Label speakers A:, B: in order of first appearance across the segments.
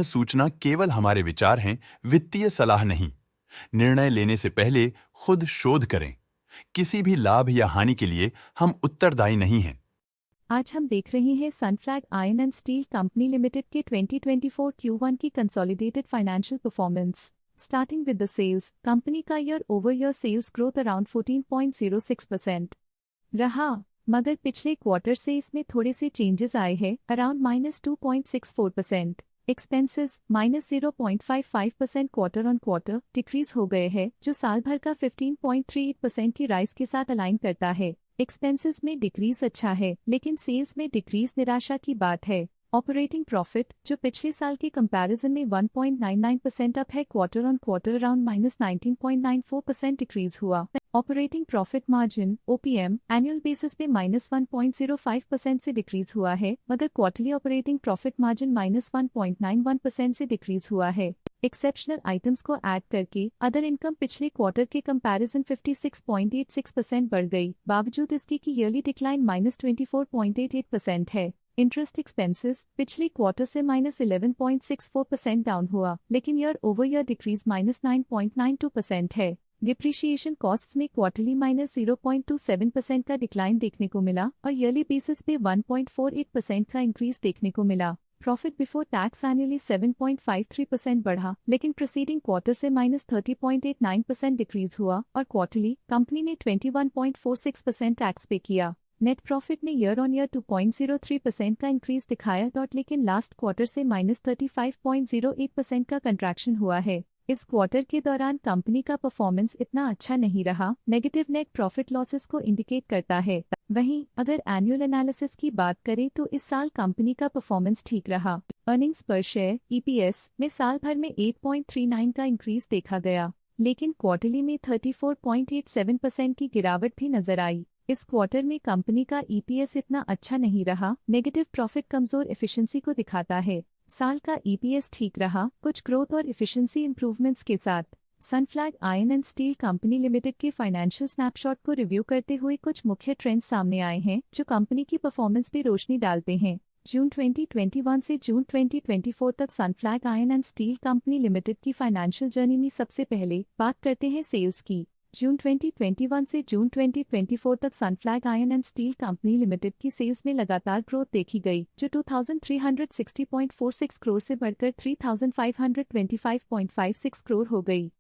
A: सूचना केवल हमारे विचार हैं, वित्तीय सलाह नहीं। निर्णय लेने से पहले खुद शोध करें। किसी भी लाभ या हानि के लिए हम उत्तरदायी नहीं हैं।
B: आज हम देख रहे हैं Sunflag iron and steel company limited के 2024 Q1 की consolidated financial performance. Starting with the sales, company का year over year sales growth around 14.06% रहा, मगर पिछले क्वार्टर से इसमें थोड़े से चेंजेस आए हैं, around -2.64%। Expenses -0.55% quarter on quarter decrease हो गए हैं, जो साल भर का 15.38% की राइज के साथ अलाइन करता है। एक्सपेंसेस में डिक्रीज अच्छा है, लेकिन सेल्स में डिक्रीज निराशा की बात है। ऑपरेटिंग प्रॉफिट, जो पिछले साल के कंपैरिजन में 1.99% अप है, quarter on quarter around -19.94% decrease हुआ। Operating profit margin OPM annual basis पे -1.05% से डिक्रीज हुआ है, मगर क्वार्टरली ऑपरेटिंग प्रॉफिट मार्जिन -1.91% से डिक्रीज हुआ है। एक्सेप्शनल आइटम्स को ऐड करके अदर इनकम पिछले क्वार्टर के कंपैरिजन 56.86% बढ़ गई, बावजूद इसकी की ईयरली डिक्लाइन -24.88% है। इंटरेस्ट एक्सपेंसेस पिछले क्वार्टर से -11.64% डाउन हुआ, लेकिन ईयर ओवर ईयर डिक्रीज -9.92% है। डिप्रिशिएशन कॉस्ट्स में क्वार्टरली -0.27% का डिक्लाइन देखने को मिला और ईयरली बेसिस पे 1.48% का इंक्रीज देखने को मिला। प्रॉफिट बिफोर टैक्स एनुअली 7.53% बढ़ा, लेकिन प्रीसीडिंग क्वार्टर से -30.89% डिक्रीज हुआ और क्वार्टरली कंपनी ने 21.46% टैक्स पे किया। नेट प्रॉफिट ने ईयर ऑन ईयर 2.03% का इंक्रीज दिखाया, लेकिन लास्ट क्वार्टर से -35.08% का कंट्रैक्शन हुआ है। इस क्वार्टर के दौरान कंपनी का परफॉर्मेंस इतना अच्छा नहीं रहा, नेगेटिव नेट प्रॉफिट लॉसेस को इंडिकेट करता है। वहीं अगर एनुअल एनालिसिस की बात करें तो इस साल कंपनी का परफॉर्मेंस ठीक रहा। अर्निंग्स पर शेयर EPS में साल भर में 8.39 का इंक्रीज देखा गया, लेकिन क्वार्टरली में 34.87% की गिरावट भी नजर आई। इस क्वार्टर में कंपनी का EPS इतना अच्छा नहीं रहा, नेगेटिव प्रॉफिट कमजोर एफिशिएंसी को दिखाता है। साल का EPS ठीक रहा, कुछ ग्रोथ और एफिशिएंसी इंप्रूवमेंट्स के साथ। Sunflag iron and steel company limited के फाइनेंशियल स्नैपशॉट को रिव्यू करते हुए कुछ मुख्य ट्रेंड्स सामने आए हैं, जो कंपनी की परफॉर्मेंस पे रोशनी डालते हैं। जून 2021 से जून 2024 तक Sunflag iron and steel company limited की फाइनेंशियल जर्नी में सबसे पहले बात करते हैं सेल्स की। जून 2021 से जून 2024 तक Sunflag iron and steel company limited की सेल्स में लगातार ग्रोथ देखी गई, जो 2360.46 करोड़ से बढ़कर 3525.56 करोड़ हो गई।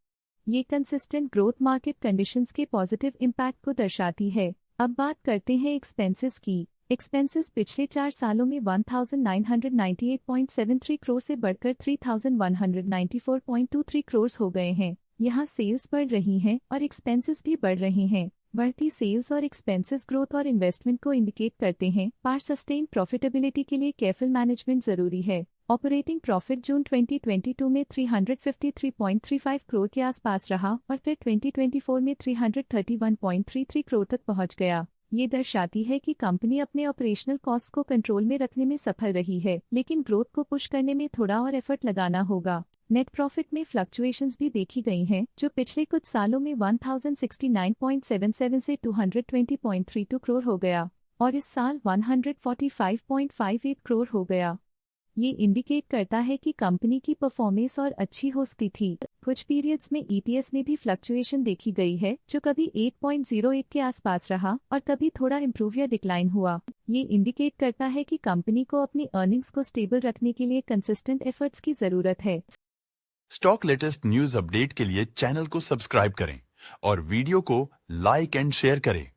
B: ये कंसिस्टेंट ग्रोथ मार्केट कंडीशंस के पॉजिटिव इम्पैक्ट को दर्शाती है। अब बात करते हैं एक्सपेंसेस की। एक्सपेंसेस पिछले 4 सालों में 1998.73 करोड़ से बढ़कर 3194.23 करोड़ हो गए हैं। यहाँ सेल्स बढ़ रही हैं और एक्सपेंसेस भी बढ़ रहे हैं। बढ़ती सेल्स और एक्सपेंसेस ग्रोथ और इन्वेस्टमेंट को इंडिकेट करते हैं, पर सस्टेन प्रॉफिटेबिलिटी के लिए केयरफुल मैनेजमेंट जरूरी है। ऑपरेटिंग प्रॉफिट जून 2022 में 353.35 करोड़ के आसपास रहा और फिर 2024 में 331.33 करोड़ तक पहुंच गया। ये दर्शाती है कि कंपनी अपने ऑपरेशनल कॉस्ट को कंट्रोल में रखने में सफल रही है, लेकिन ग्रोथ को पुश करने में थोड़ा और एफर्ट लगाना होगा। नेट प्रॉफिट में फ्लक्चुएशंस भी देखी गई हैं, जो पिछले कुछ सालों में 1069.77 से 220.32 करोड़ हो गया और इस साल 145.58 करोड़ हो गया। ये इंडिकेट करता है कि कंपनी की परफॉर्मेंस और अच्छी हो सकती थी। कुछ पीरियड्स में EPS में भी फ्लक्चुएशन देखी गई है, जो कभी 8.08 के आसपास रहा और कभी थोड़ा इम्प्रूव या डिक्लाइन हुआ। ये इंडिकेट करता है कि कंपनी को अपनी अर्निंग्स को स्टेबल रखने के लिए कंसिस्टेंट एफर्ट्स की जरूरत है।
A: स्टॉक लेटेस्ट न्यूज अपडेट के लिए चैनल को सब्सक्राइब करें और वीडियो को लाइक एंड शेयर करें।